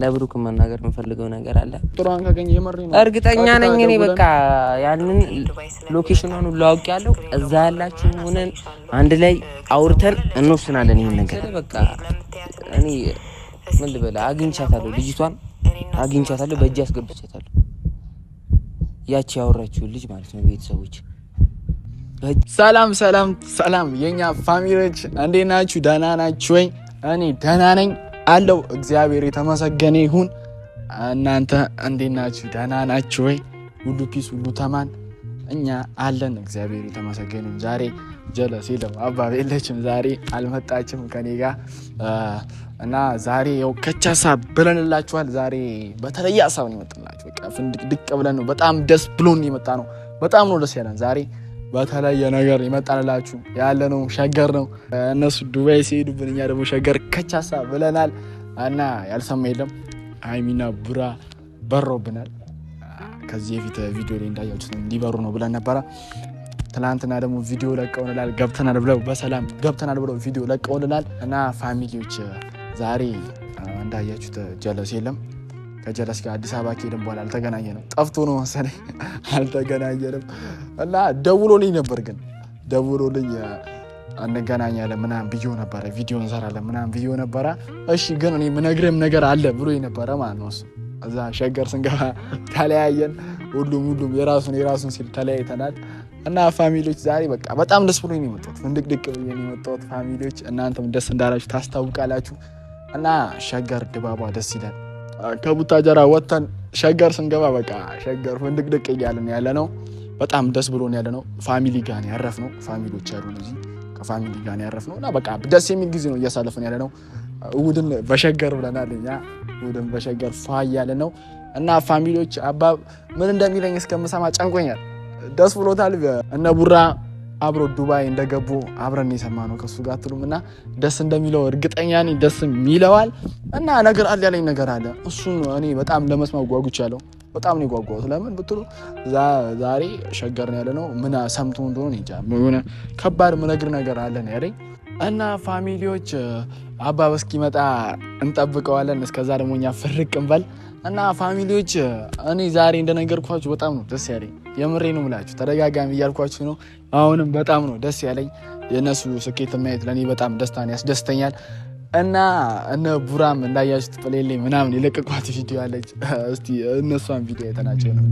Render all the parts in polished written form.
ለብሩክ መናገር የምፈልገው ነገር አለ። ጥሩን ካገኘ የመሬ ነው እርግጠኛ ነኝ እኔ በቃ ያንን ሎኬሽኑን ሁሉ አውቄያለሁ። እዛ ያላችሁ ሆነን አንድ ላይ አውርተን እንወስናለን ይሄን ነገር። በቃ እኔ ምን ልበል አግኝቻታለሁ፣ ልጅቷን አግኝቻታለሁ፣ በእጅ አስገብቻታለሁ። ያቺ ያወራችው ልጅ ማለት ነው። ቤተሰቦች ሰላም ሰላም ሰላም፣ የኛ ፋሚሊዎች እንዴት ናችሁ? ደህና ናችሁ ወይ? እኔ ደህና ነኝ አለው። እግዚአብሔር የተመሰገነ ይሁን። እናንተ እንዴት ናችሁ? ደህና ናችሁ ወይ? ሁሉ ፒስ፣ ሁሉ ተማን፣ እኛ አለን። እግዚአብሔር የተመሰገነ ይሁን። ዛሬ ጀለስ የለም፣ አባባ የለችም፣ ዛሬ አልመጣችም ከኔ ጋር እና ዛሬ ያው ከቻሳ ብለንላችኋል። ዛሬ በተለየ ሀሳብ ነው የመጣላችሁ። በቃ ፍንድቅ ብለን ነው፣ በጣም ደስ ብሎን የመጣ ነው። በጣም ነው ደስ ያለን ዛሬ በተለየ ነገር ይመጣላችሁ። ያለነው ሸገር ነው። እነሱ ዱባይ ሲሄዱብን እኛ ደግሞ ሸገር ከቻሳ ብለናል እና ያልሰማ የለም። ሃይሚና ቡራ በሮብናል። ከዚህ በፊት ቪዲዮ ላይ እንዳያችሁት እንዲበሩ ነው ብለን ነበረ። ትናንትና ደግሞ ቪዲዮ ለቀውልናል። ገብተናል ብለው በሰላም ገብተናል ብለው ቪዲዮ ለቀውልናል እና ፋሚሊዎች ዛሬ እንዳያችሁት ጀለስ የለም። ከጀለስ ጋር አዲስ አበባ ከሄድን በኋላ አልተገናኘንም። ጠፍቶ ነው መሰለኝ አልተገናኘንም እና ደውሎልኝ ነበር። ግን ደውሎልኝ እንገናኛለን ምናምን ብዬ ነበረ፣ ቪዲዮ እንሰራለን ምናምን ብዬ ነበረ። እሺ ግን እኔ ምነግርህም ነገር አለ ብሎኝ ነበረ ማለት ነው። እዛ ሸገር ስንገባ ተለያየን። ሁሉም የራሱን ሲል ተለያይተናል እና ፋሚሊዎች ዛሬ በቃ በጣም ደስ ብሎኝ ነው የመጣሁት። ፍንድቅድቅ ብዬ ነው የመጣሁት ፋሚሊዎች። እናንተም ደስ እንዳላችሁ ታስታውቃላችሁ እና ሸገር ድባቧ ደስ ይላል። ከቡታጀራ ወጥተን ሸገር ስንገባ በቃ ሸገር ፍንድቅድቅ እያለን ያለ ነው። በጣም ደስ ብሎን ያለ ነው። ፋሚሊ ጋር ነው ያረፍነው። ፋሚሊዎች ያሉን እዚህ ከፋሚሊ ጋር ነው ያረፍነው እና በቃ ደስ የሚል ጊዜ ነው እያሳለፍን ያለ ነው። እሑድን በሸገር ብለናል እኛ። እሑድን በሸገር ፋ እያለን ነው እና ፋሚሊዎች አባ ምን እንደሚለኝ እስከምሰማ ጨንቆኛል። ደስ ብሎታል። እነ ቡራ አብሮ ዱባይ እንደገቡ አብረን የሰማነው ከሱ ጋር አትሉም እና ደስ እንደሚለው እርግጠኛ ነኝ። ደስ ይለዋል እና ነገር አለ ያለኝ ነገር አለ። እሱን እኔ በጣም ለመስማት ጓጉቻለሁ። በጣም ነው የጓጓሁት። ለምን ብትሉ ዛሬ ሸገር ነው ያለነው። ምን ሰምቶ እንደሆነ እንጃ የሆነ ከባድ ምነግር ነገር አለ ነው ያለኝ እና ፋሚሊዎች አባባ እስኪመጣ እንጠብቀዋለን። እስከዛ ደግሞ እኛ ፍርቅ እንበል እና ፋሚሊዎች እኔ ዛሬ እንደነገርኳችሁ በጣም ነው ደስ ያለኝ። የምሬ ነው የምላችሁ፣ ተደጋጋሚ እያልኳችሁ ነው። አሁንም በጣም ነው ደስ ያለኝ። የእነሱ ስኬት ማየት ለእኔ በጣም ደስታን ያስደስተኛል እና እነ ቡራም እንዳያችሁት ፕሌሌ ምናምን የለቀቋት ቪዲዮ አለች። እስቲ እነሷን ቪዲዮ የተናቸው ነው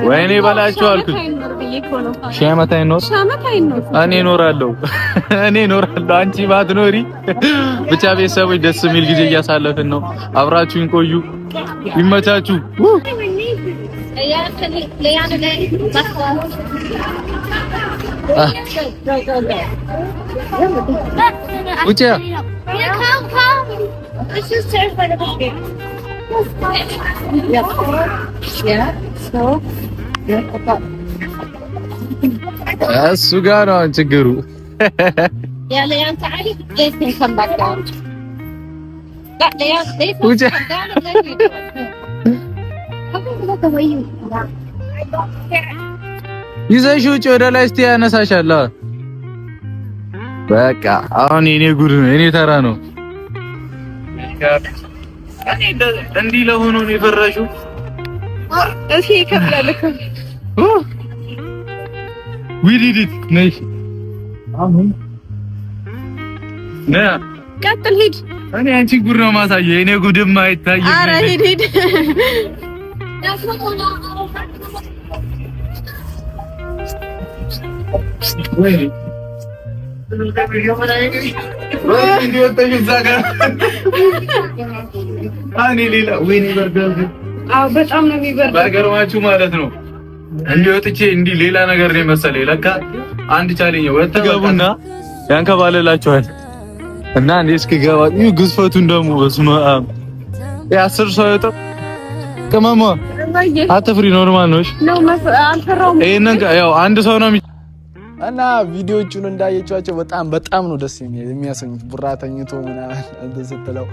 ወይኔ ባላችሁ አልኩኝ። ሻመት አይኖር እኔ እኖራለሁ አንቺ ባትኖሪ። ብቻ ቤተሰቦች ደስ የሚል ጊዜ እያሳለፍን ነው። አብራችሁን ቆዩ። ይመቻችሁ። ውጪ እሱ ጋር ነው ችግሩ። ይዘሽ ውጪ ወደ ላይ እስቲ ያነሳሻል። በቃ አሁን የኔ ጉድ ነው፣ የኔ ተራ ነው። እኔ እንዲህ ለሆኖ ነው የፈራሽው። እሺ ይከብዳል እኮ ዊዲዲት ነይ አሁን ነይ ቀጥል ሂድ። እኔ አንቺ ጉድ ነው ማሳየው፣ የኔ ጉድም አይታየም። ኧረ ሂድ ወይ በጣም ነው የሚበርደው። ባይገርማችሁ ማለት ነው እንዲህ ወጥቼ እንዲህ ሌላ ነገር ነው መሰለኝ። ለካ አንድ ቻሌንጅ ወጥተገቡና ያንከባለላችኋል እና እንዴ እስኪገባ ግዝፈቱን ደግሞ በስመ አብ የ10 ሰው ይወጣ ከማማ አትፍሪ፣ ኖርማል ነው። እሺ ነው አልፈራውም። ይሄንን ያው አንድ ሰው ነው እና ቪዲዮቹን እንዳያችኋቸው በጣም ነው ደስ የሚያሰኙት። ቡራ ተኝቶ ምናምን እንትን ስትለው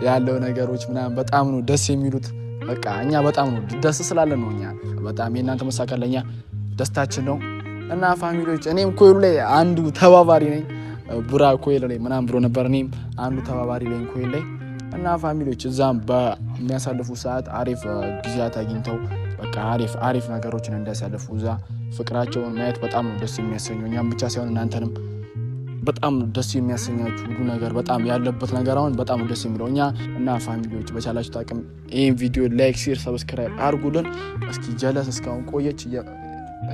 ያለው ነገሮች ምናምን በጣም ነው ደስ የሚሉት። በቃ እኛ በጣም ነው ደስ ስላለን ነው። እኛ በጣም የእናንተ መሳካት ለኛ ደስታችን ነው። እና ፋሚሊዎች እኔም ኮይሉ ላይ አንዱ ተባባሪ ነኝ። ቡራ ኮይሉ ላይ ምናምን ብሎ ነበር፣ እኔም አንዱ ተባባሪ ነኝ ኮይሉ ላይ። እና ፋሚሊዎች እዛም በሚያሳልፉ ሰዓት አሪፍ ጊዜያት አግኝተው በቃ አሪፍ ነገሮችን እንዲያሳልፉ እዛ ፍቅራቸውን ማየት በጣም ነው ደስ የሚያሰኘው። እኛም ብቻ ሳይሆን እናንተንም በጣም ደስ የሚያሰኛችሁ ሁሉ ነገር በጣም ያለበት ነገር አሁን በጣም ደስ የሚለው እኛ እና ፋሚሊዎች በቻላችሁ አቅም ይሄን ቪዲዮ ላይክ፣ ሼር፣ ሰብስክራይብ አድርጉልን። እስኪ ጀለስ እስካሁን ቆየች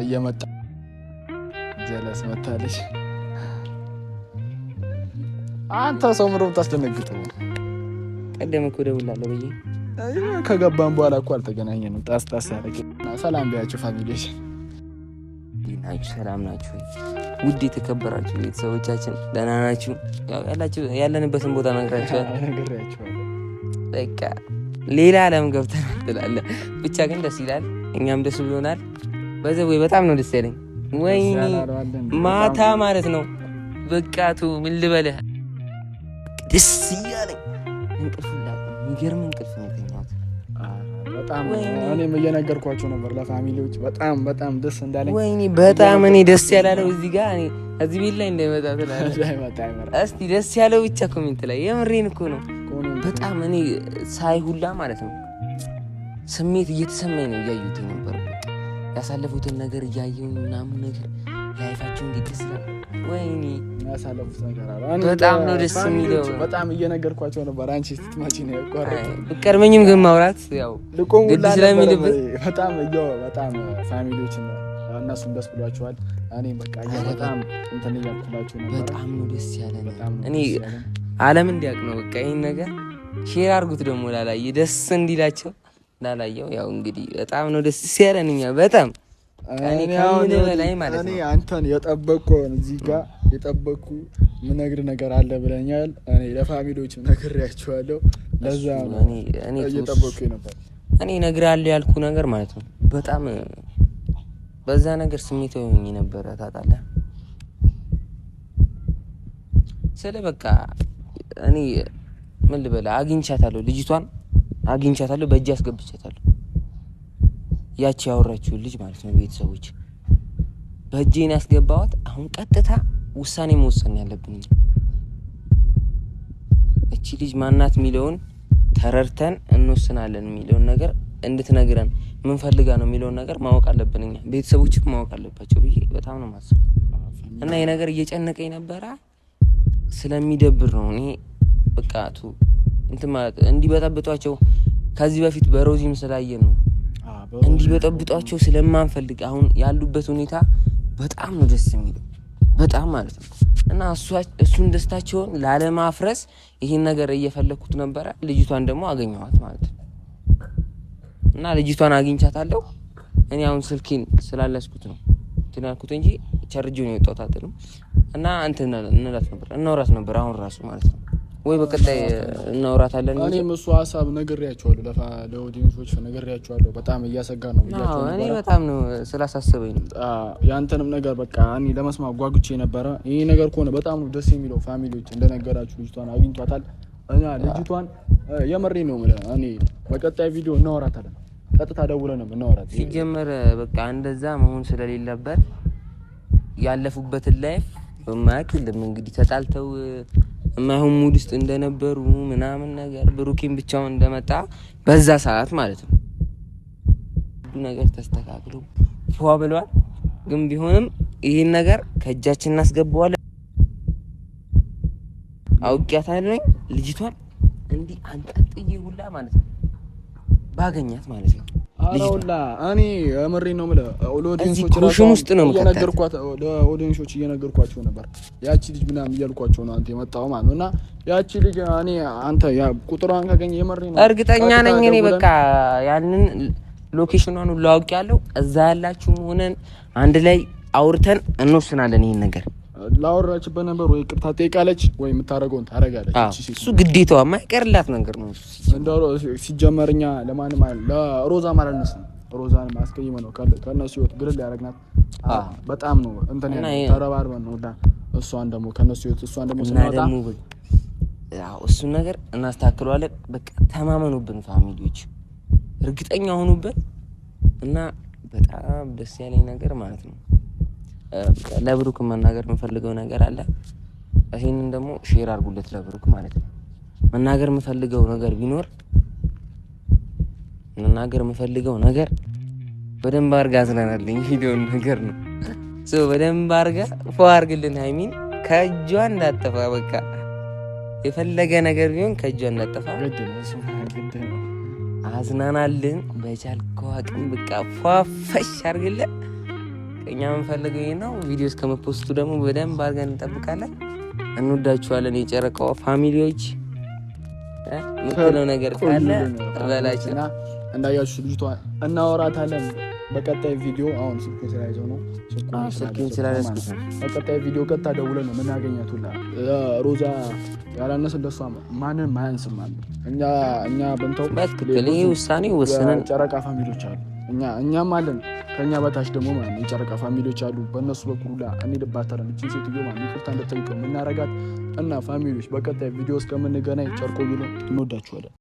እየመጣ ጀለስ መታለች። አንተ ሰው ምሮ ታስደነግጠው። ቀደም እኮ ደውላለሁ ብዬ ከገባን በኋላ እኮ አልተገናኘንም። ጣስ ያደረገ ሰላም ቢያችሁ ፋሚሊዎች ናችሁ? ሰላም ናችሁ? ውድ የተከበራችሁ ቤተሰቦቻችን ደህና ናችሁ? ያለንበትን ቦታ ነግራችኋል። በቃ ሌላ ዓለም ገብተናል ትላለህ። ብቻ ግን ደስ ይላል፣ እኛም ደስ ብሎናል። ወይ በጣም ነው ደስ ያለኝ። ወይኔ ማታ ማለት ነው በቃቱ ምን ልበልህ ደስ ያለኝ እንቅልፍላ የሚገርም እንቅልፍ ነው የተኛሁት። በጣም እኔም እየነገርኳቸው ነበር ለፋሚሊዎች በጣም ደስ እንዳለኝ። ወይኔ በጣም እኔ ደስ ያላለው እዚህ ጋር እኔ እዚህ ቤት ላይ እንዳይመጣ ትላለህ። እስቲ ደስ ያለው ብቻ ኮሜንት ላይ የምሬን እኮ ነው። በጣም እኔ ሳይሁላ ማለት ነው ስሜት እየተሰማኝ ነው። እያዩት ነበር ያሳለፉትን ነገር እያየሁ ምናምን ነገር ላይፋቸው እንዴት ደስ ይላል። ወይኔ ያሳለፉት ነገር በጣም ነው ደስ የሚለው። በጣም እየነገርኳቸው ነበር። አንቺ ስትማጪ ነው ያቋረጥ ብቀርመኝም ግን ማውራት ያው ግድ ስለሚልብህ በጣም ፋሚሊዎች ነው እነሱም ደስ ብሏቸዋል። እኔም በቃ በጣም እንትን እያልኩላችሁ ነበር። በጣም ነው ደስ ያለኝ። እኔ ዓለም እንዲያውቅ ነው በቃ ይሄን ነገር ሼር አድርጉት ደግሞ ላላየ ደስ እንዲላቸው ላላየው ያው እንግዲህ በጣም ነው ደስ ያለኝ። እኛ በጣም እኔ አንተን የጠበቅኩ እዚህ ጋር የጠበቅኩ ምነግር ነገር አለ ብለኛል። እኔ ለፋሚሊዎች ነግሬያቸዋለሁ። ለዛ ነው እኔ እየጠበቅኩ ነበር። እኔ እነግርሃለሁ ያልኩ ነገር ማለት ነው በጣም በዛ ነገር ስሜታዊ ሆኜ ነበር ታውቃለህ። ስለ በቃ እኔ ምን ልበላ ልጅቷን አግኝቻታለሁ፣ በእጅ አስገብቻታለሁ። ያቺ ያወራችው ልጅ ማለት ነው ቤተሰቦች በእጄን ያስገባዋት። አሁን ቀጥታ ውሳኔ መወሰን ያለብን እቺ ልጅ ማናት የሚለውን ተረርተን እንወስናለን የሚለውን ነገር እንድትነግረን ምን ፈልጋ ነው የሚለውን ነገር ማወቅ አለብን። እኛ ቤተሰቦችም ማወቅ አለባቸው ብዬ በጣም ነው ማስበው። እና ይሄ ነገር እየጨነቀኝ ነበረ ስለሚደብር ነው እኔ በቃ እንዲበጠብጧቸው ከዚህ በፊት በሮዚም ስላየን ነው እንዲበጠብጧቸው ስለማንፈልግ አሁን ያሉበት ሁኔታ በጣም ነው ደስ የሚለው በጣም ማለት ነው። እና እሱን ደስታቸውን ላለማፍረስ ይሄን ነገር እየፈለኩት ነበረ። ልጅቷን ደግሞ አገኘኋት ማለት ነው። እና ልጅቷን አግኝቻታለሁ። እኔ አሁን ስልኬን ስላለስኩት ነው ትናልኩት እንጂ ቻርጅው ነው የወጣው ታጥሉ እና እናውራት ነበር አሁን ራሱ ማለት ነው። ወይ በቀጣይ እናውራታለን። እኔም እሱ ሀሳብ ነግሬያቸዋለሁ፣ ለኦዲየንሶች ነግሬያቸዋለሁ። በጣም እያሰጋ ነው ብያቸው ነበር። እኔ በጣም ነው ስላሳሰበኝ ነው ያንተንም ነገር በቃ እኔ ለመስማት ጓጉቼ ነበረ። ይሄ ነገር ከሆነ በጣም ነው ደስ የሚለው። ፋሚሊዎች እንደነገራችሁ ልጅቷን አግኝቷታል። እና ልጅቷን የመሬ ነው ማለት እኔ በቀጣይ ቪዲዮ እናወራታለን። ቀጥታ ደውለን እናወራት። ሲጀመር በቃ እንደዛ መሆን ስለሌለበት ያለፉበትን ላይፍ በማያክልም እንግዲህ ተጣልተው የማይሆን ሙድ ውስጥ እንደነበሩ ምናምን ነገር ብሩኬን ብቻውን እንደመጣ በዛ ሰዓት ማለት ነው ነገር ተስተካክሎ ፏ ብሏል። ግን ቢሆንም ይሄን ነገር ከእጃችን እናስገባዋለን። አውቂያታለሁ ልጅቷን እንዲህ አንጠጥዬ ሁላ ማለት ነው ባገኛት ማለት ነው። አራውላ እኔ እምሬን ነው የምልህ። ኦዲየንሶች ውስጥ ነው እየነገርኳቸው ነበር። ያቺ ልጅ ምናምን እያልኳቸው ነው አንተ የመጣው ማለት ነው። እና ያቺ ልጅ እኔ አንተ ያ ቁጥሯን ካገኘ የምሬን ነው እርግጠኛ ነኝ እኔ በቃ ያንን ሎኬሽኑን ሁሉ አውቄያለሁ። እዛ ያላችሁ ሆነን አንድ ላይ አውርተን እንወስናለን ይሄን ነገር። ላወራችበት ነበር ወይ ቅርታ ጠይቃለች ወይ የምታረገውን ታረጋለች። እሱ ግዴታዋ የማይቀርላት ነገር ነው። እንደው ሲጀመርኛ ለማንም ለሮዛ ማለት ነው ሮዛን ማስቀየም ነው ከነሱ ህይወት ግርል ያረግናት በጣም ነው እንትን ተረባርበን ነው እሷን ደግሞ ከነሱ ህይወት እሷን ደግሞ ስናወጣ እሱን ነገር እናስተካክለዋለን። በቃ ተማመኑብን ፋሚሊዎች፣ እርግጠኛ ሆኑብን እና በጣም ደስ ያለኝ ነገር ማለት ነው ለብሩክ መናገር የምፈልገው ነገር አለ። ይሄንን ደግሞ ሼር አድርጉለት ለብሩክ ማለት ነው። መናገር የምፈልገው ነገር ቢኖር በደንብ አድርጋ አዝናናልኝ ቪዲዮን ነገር ነው። በደንብ አድርጋ ፎ አድርግልን ሀይሚን ከእጇ እንዳጠፋ በቃ የፈለገ ነገር ቢሆን ከእጇ እንዳጠፋ አዝናናልን። በቻልከው አቅም በቃ ፏፈሽ አድርግልን። እኛ የምንፈልገው ይሄ ነው። ቪዲዮ እስከመፖስቱ ደግሞ በደንብ አድርገን እንጠብቃለን። እንወዳችኋለን የጨረቃው ፋሚሊዎች። ምትለው ነገር ካለ በላችን እንዳያችሁ ልጅቷ እናወራታለን በቀጣይ ቪዲዮ። አሁን ስልኩን ስለያዘው ነው በቀጣይ ቪዲዮ ቀጥታ ደውለን ነው የምናገኛት። ሁላ ሮዛ ያላነሰ እንደሷ ማንም አያንስም አለ። እኛ በእንተው በትክክል ይሄ ውሳኔ ወስነን ጨረቃ ፋሚሊዎች አሉ። እኛም አለን ከኛ በታች ደግሞ ማለት ነው የጨረቃ ፋሚሊዎች አሉ። በእነሱ በኩል ሁላ እንሄድባታለን። እቺ ሴትዮ ማለት ይቅርታ እንደጠይቀው የምናረጋት እና ፋሚሊዎች በቀጣይ ቪዲዮ እስከምንገናኝ ጨርቆ ይሉ እንወዳችኋለን።